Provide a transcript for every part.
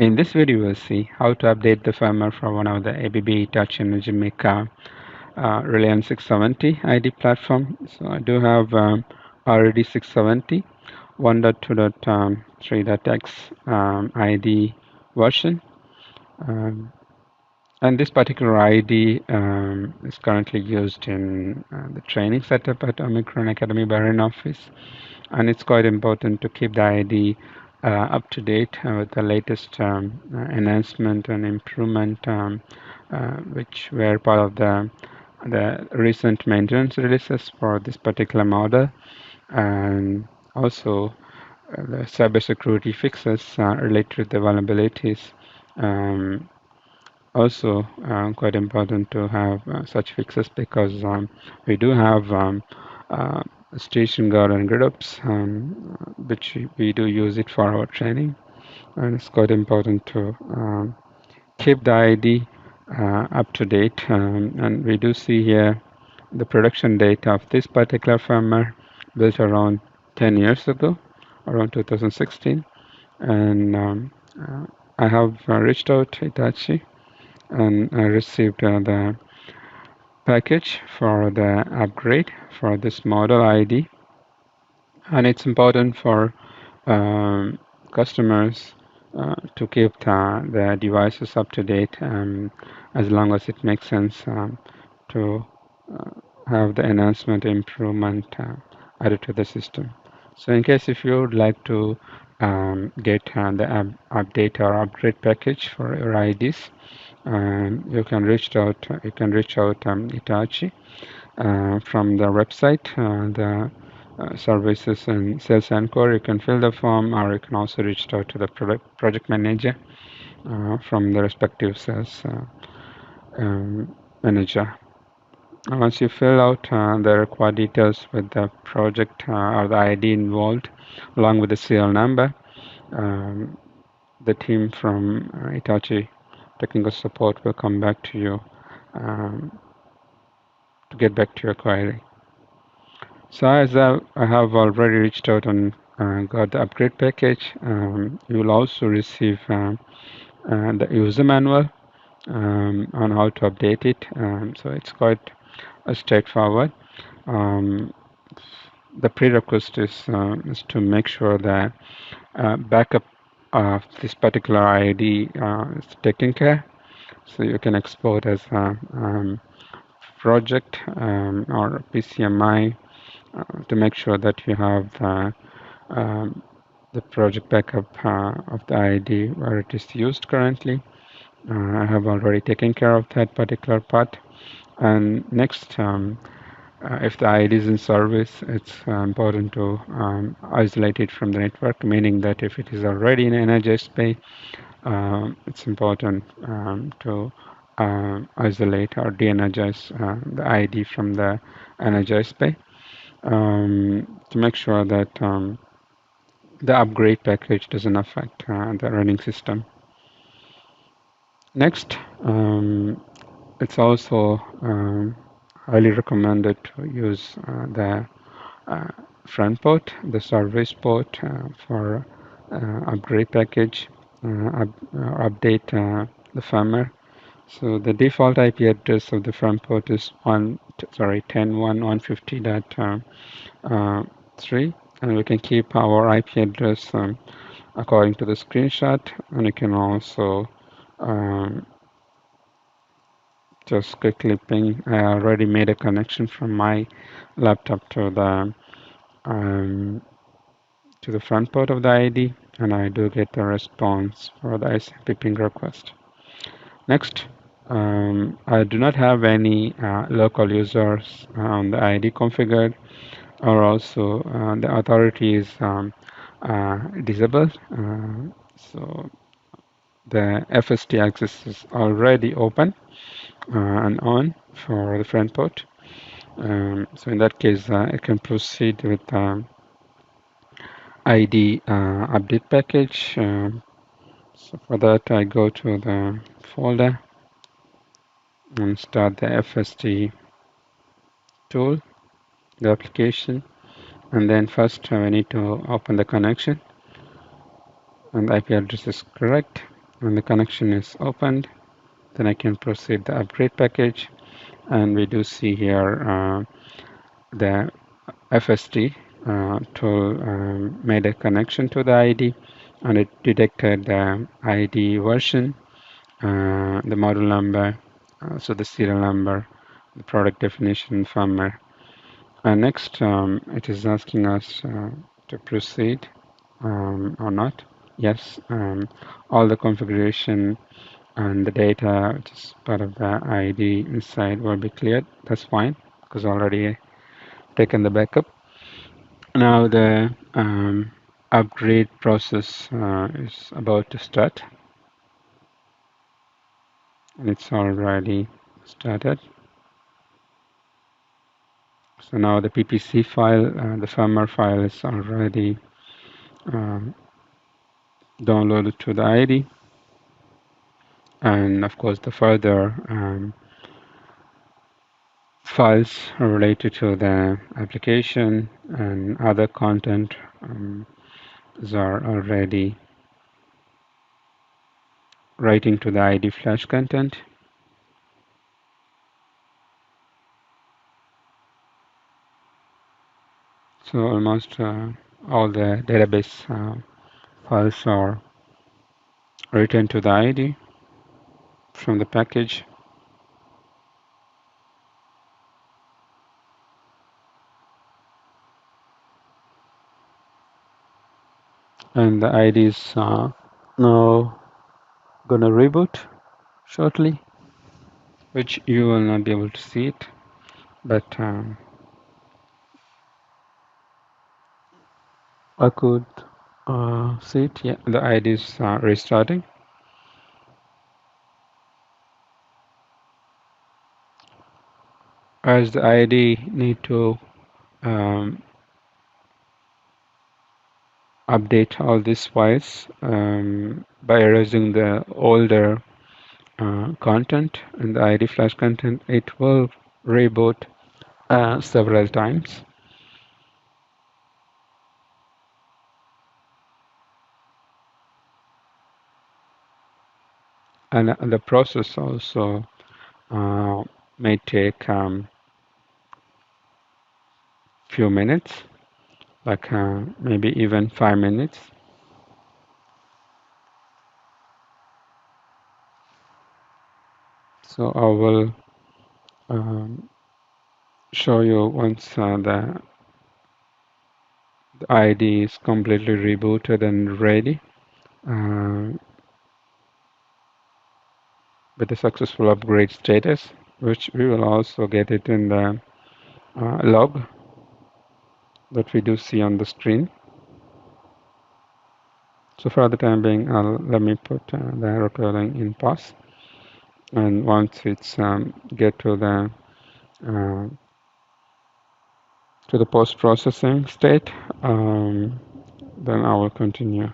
In this video, we'll see how to update the firmware for one of the ABB Hitachi Energy Mika Reliance 670 ID platform. So I do have already 670 1.2.3.x ID version. And this particular ID is currently used in the training setup at Omicron Academy Bahrain office. And it's quite important to keep the ID up to date with the latest enhancement and improvement which were part of the recent maintenance releases for this particular model, and also the cybersecurity fixes related to the vulnerabilities. Also quite important to have such fixes because we do have station guard and grid ops, which we do use it for our training, and it's quite important to keep the ID up to date. And we do see here the production date of this particular firmware built around 10 years ago, around 2016. And I have reached out to Hitachi and I received the package for the upgrade for this model ID. And it's important for customers to keep the devices up to date as long as it makes sense to have the enhancement improvement added to the system. So in case if you would like to get the update or upgrade package for your IDs, you can reach out Hitachi from the website, the services and sales inquiry. You can fill the form, or you can also reach out to the project manager from the respective sales manager. Once you fill out the required details with the project or the ID involved, along with the serial number, the team from Hitachi technical support will come back to you to get back to your query. So as I have already reached out and got the upgrade package, you will also receive the user manual on how to update it. So it's quite straightforward. The prerequisite is to make sure that backup of this particular ID is taken care. So you can export as a project or PCMI to make sure that you have the project backup of the ID where it is used currently. I have already taken care of that particular part. And next, if the ID is in service, it's important to isolate it from the network, meaning that if it is already in energized bay, it's important to isolate or de-energize the ID from the energized bay to make sure that the upgrade package doesn't affect the running system. Next, it's also highly recommended to use the front port, the service port for upgrade package, update the firmware. So the default IP address of the front port is 10.1.150.3, and we can keep our IP address according to the screenshot, and you can also just quickly ping. I already made a connection from my laptop to the front port of the ID, and I do get the response for the ICMP ping request. Next, I do not have any local users on the ID configured, or also the authority is disabled. So the FST access is already open and on for the front port. So in that case, I can proceed with ID update package. So for that, I go to the folder and start the FST tool, the application, and then first we need to open the connection, and the IP address is correct, When the connection is opened, then I can proceed the upgrade package. And we do see here the FSD tool made a connection to the IED, and it detected the IED version, the model number, so the serial number, the product definition, firmware. And next, it is asking us to proceed or not. Yes, all the configuration and the data which is part of the ID inside will be cleared. That's fine because already taken the backup. Now the upgrade process is about to start, and it's already started. So now the PPC file, the firmware file is already um, downloaded to the ID, and of course the further files related to the application and other content are already writing to the ID flash content. So almost all the database files are written to the ID from the package. And the ID is now gonna reboot shortly, which you will not be able to see it, but I could see it. Yeah, the ID is restarting. As the ID need to update all these files by erasing the older content in the ID flash content, it will reboot several times. And the process also may take few minutes, like maybe even 5 minutes. So I will show you once the ID is completely rebooted and ready with the successful upgrade status, which we will also get it in the log that we do see on the screen. So for the time being, let me put the recording in pause. And once it's get uh, to the post-processing state, then I will continue.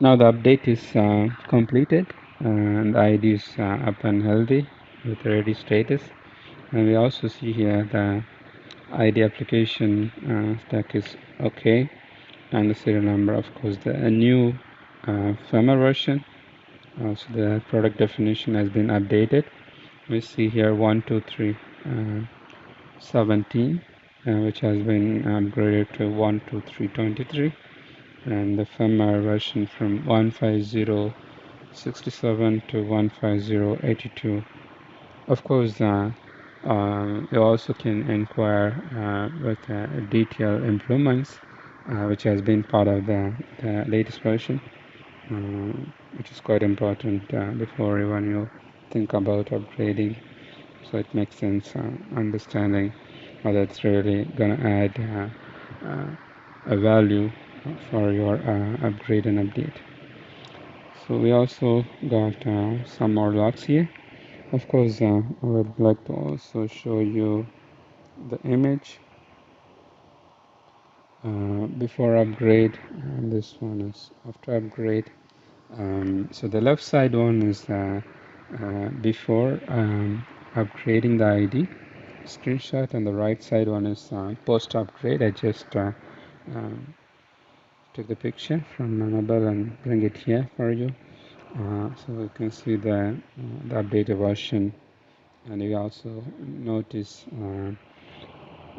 Now the update is completed and the ID is up and healthy with ready status. And we also see here the ID application stack is okay, and the serial number, of course, the new firmware version. So the product definition has been updated. We see here 12317, which has been upgraded to 12323, and the firmware version from 15067 to 15082. Of course, you also can inquire with detailed improvements, which has been part of the latest version, which is quite important before even you think about upgrading. So it makes sense understanding whether it's really going to add a value for your upgrade and update. So we also got some more logs here. Of course, I would like to also show you the image before upgrade, and this one is after upgrade. So the left side one is before upgrading the ID screenshot. On the right side one is post upgrade. I just took the picture from my mobile and bring it here for you. So you can see the updated version, and you also notice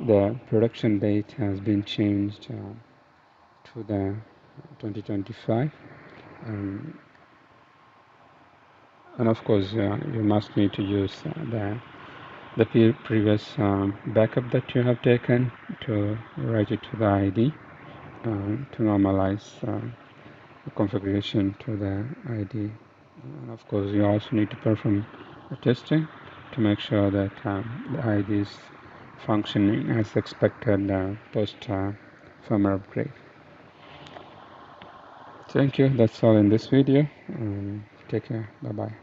the production date has been changed to the 2025. And of course you must need to use the previous backup that you have taken to write it to the ID to normalize the configuration to the ID. And of course you also need to perform the testing to make sure that the ID is functioning as expected post firmware upgrade. Thank you. That's all in this video. Take care. Bye bye.